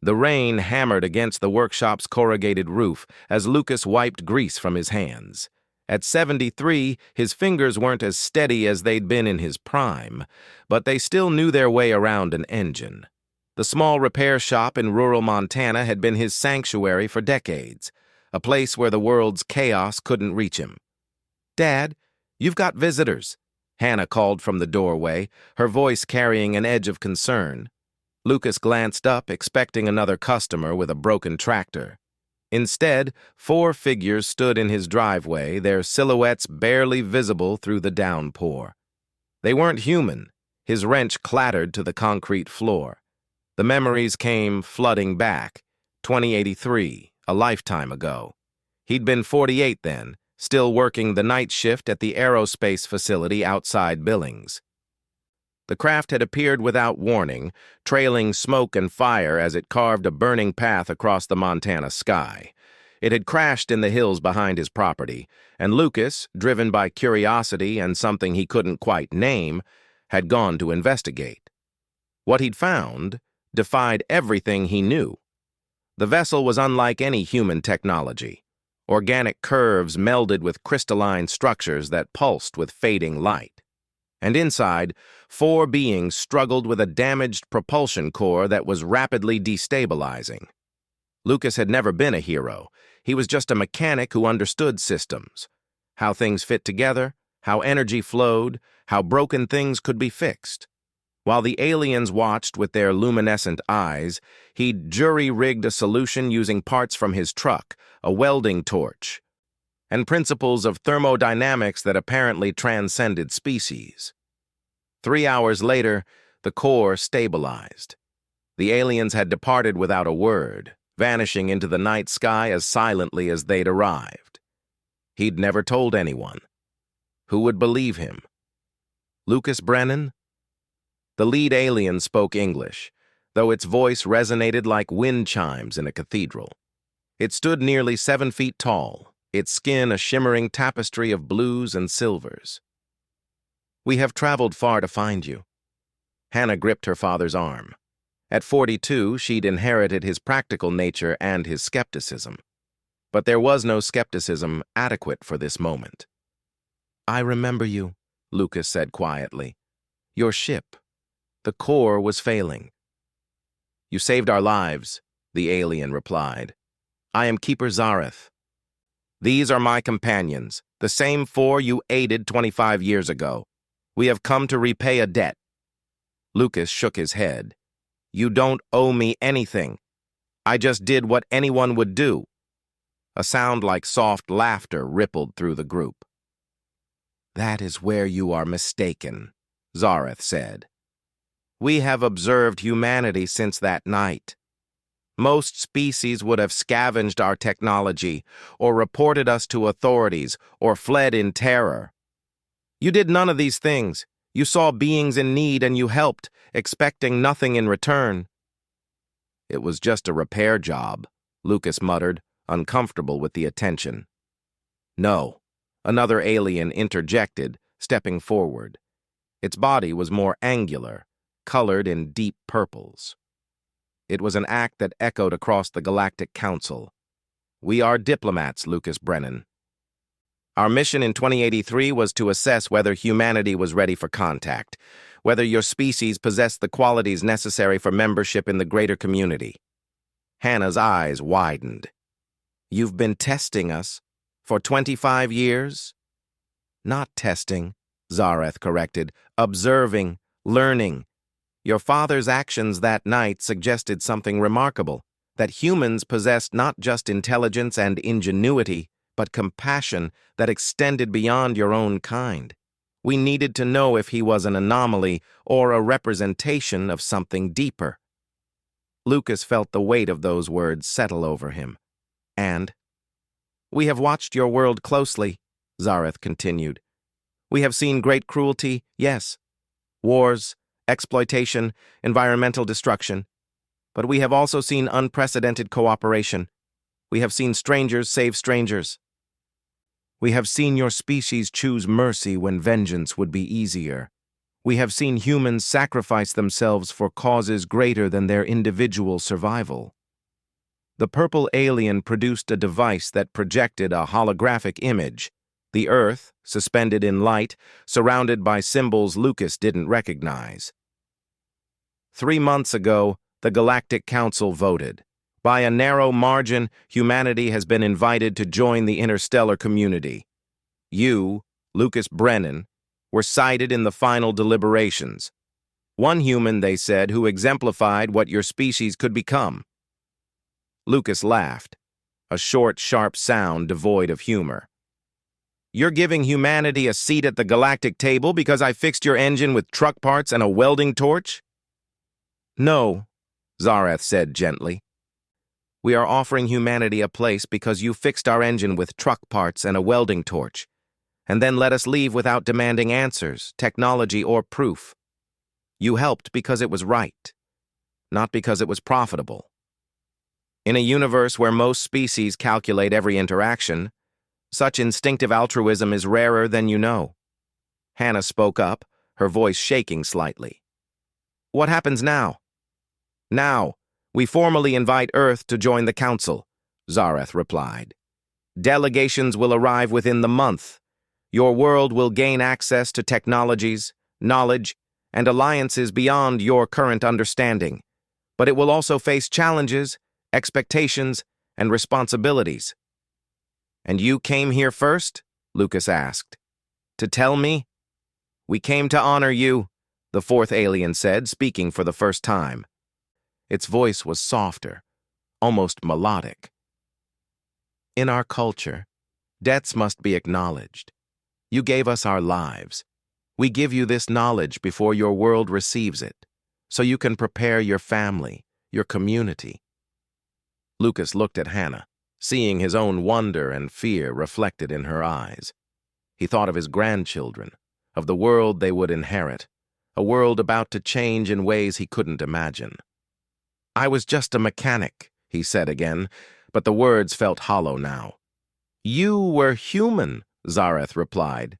The rain hammered against the workshop's corrugated roof as Lucas wiped grease from his hands. At 73, his fingers weren't as steady as they'd been in his prime, but they still knew their way around an engine. The small repair shop in rural Montana had been his sanctuary for decades, a place where the world's chaos couldn't reach him. "Dad, you've got visitors," Hannah called from the doorway, her voice carrying an edge of concern. Lucas glanced up, expecting another customer with a broken tractor. Instead, 4 figures stood in his driveway, their silhouettes barely visible through the downpour. They weren't human. His wrench clattered to the concrete floor. The memories came flooding back. 2083, a lifetime ago. He'd been 48 then, still working the night shift at the aerospace facility outside Billings. The craft had appeared without warning, trailing smoke and fire as it carved a burning path across the Montana sky. It had crashed in the hills behind his property, and Lucas, driven by curiosity and something he couldn't quite name, had gone to investigate. What he'd found defied everything he knew. The vessel was unlike any human technology. Organic curves melded with crystalline structures that pulsed with fading light. And inside, 4 beings struggled with a damaged propulsion core that was rapidly destabilizing. Lucas had never been a hero. He was just a mechanic who understood systems, how things fit together, how energy flowed, how broken things could be fixed. While the aliens watched with their luminescent eyes, he'd jury-rigged a solution using parts from his truck, a welding torch, and principles of thermodynamics that apparently transcended species. 3 hours later, the core stabilized. The aliens had departed without a word, vanishing into the night sky as silently as they'd arrived. He'd never told anyone. Who would believe him? Lucas Brennan? The lead alien spoke English, though its voice resonated like wind chimes in a cathedral. It stood nearly 7 feet tall, its skin a shimmering tapestry of blues and silvers. "We have traveled far to find you." Hannah gripped her father's arm. At 42, she'd inherited his practical nature and his skepticism. But there was no skepticism adequate for this moment. "I remember you," Lucas said quietly. "Your ship. The core was failing." "You saved our lives," the alien replied. "I am Keeper Zareth. These are my companions, the same 4 you aided 25 years ago. We have come to repay a debt." Lucas shook his head. "You don't owe me anything. I just did what anyone would do." A sound like soft laughter rippled through the group. "That is where you are mistaken," Zareth said. "We have observed humanity since that night. Most species would have scavenged our technology, or reported us to authorities, or fled in terror. You did none of these things. You saw beings in need and you helped, expecting nothing in return." "It was just a repair job," Lucas muttered, uncomfortable with the attention. "No," another alien interjected, stepping forward. Its body was more angular, colored in deep purples. It was an act that echoed across the Galactic Council. "We are diplomats, Lucas Brennan. Our mission in 2083 was to assess whether humanity was ready for contact, whether your species possessed the qualities necessary for membership in the greater community." Hannah's eyes widened. "You've been testing us for 25 years? "Not testing," Zareth corrected. "Observing, learning. Your father's actions that night suggested something remarkable, that humans possessed not just intelligence and ingenuity, but compassion that extended beyond your own kind. We needed to know if he was an anomaly or a representation of something deeper." Lucas felt the weight of those words settle over him. "And we have watched your world closely," Zareth continued. "We have seen great cruelty, yes, wars, exploitation, environmental destruction. But we have also seen unprecedented cooperation. We have seen strangers save strangers. We have seen your species choose mercy when vengeance would be easier. We have seen humans sacrifice themselves for causes greater than their individual survival. The purple alien produced a device that projected a holographic image, the Earth, suspended in light, surrounded by symbols Lucas didn't recognize. 3 months ago, the Galactic Council voted. By a narrow margin, humanity has been invited to join the interstellar community. You, Lucas Brennan, were cited in the final deliberations. One human, they said, who exemplified what your species could become. Lucas laughed, a short, sharp sound devoid of humor. You're giving humanity a seat at the galactic table because I fixed your engine with truck parts and a welding torch? No, Zareth said gently. We are offering humanity a place because you fixed our engine with truck parts and a welding torch, and then let us leave without demanding answers, technology, or proof. You helped because it was right, not because it was profitable. In a universe where most species calculate every interaction, such instinctive altruism is rarer than you know. Hannah spoke up, her voice shaking slightly. What happens now? Now, we formally invite Earth to join the Council, Zareth replied. Delegations will arrive within the month. Your world will gain access to technologies, knowledge, and alliances beyond your current understanding, but it will also face challenges, expectations, and responsibilities. And you came here first? Lucas asked. To tell me? We came to honor you, the fourth alien said, speaking for the first time. Its voice was softer, almost melodic. In our culture, debts must be acknowledged. You gave us our lives. We give you this knowledge before your world receives it, so you can prepare your family, your community. Lucas looked at Hannah, seeing his own wonder and fear reflected in her eyes. He thought of his grandchildren, of the world they would inherit, a world about to change in ways he couldn't imagine. I was just a mechanic, he said again, but the words felt hollow now. You were human, Zareth replied.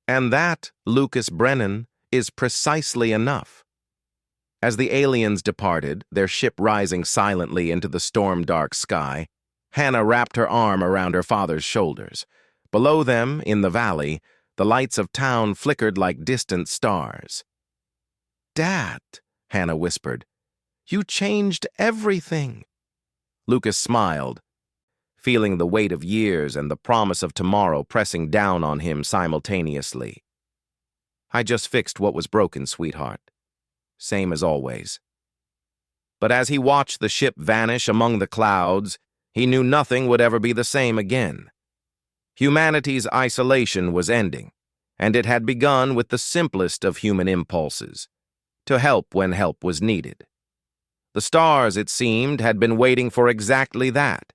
And that, Lucas Brennan, is precisely enough. As the aliens departed, their ship rising silently into the storm-dark sky, Hannah wrapped her arm around her father's shoulders. Below them, in the valley, the lights of town flickered like distant stars. Dad, Hannah whispered, you changed everything. Lucas smiled, feeling the weight of years and the promise of tomorrow pressing down on him simultaneously. I just fixed what was broken, sweetheart. Same as always. But as he watched the ship vanish among the clouds, he knew nothing would ever be the same again. Humanity's isolation was ending, and it had begun with the simplest of human impulses, to help when help was needed. The stars, it seemed, had been waiting for exactly that,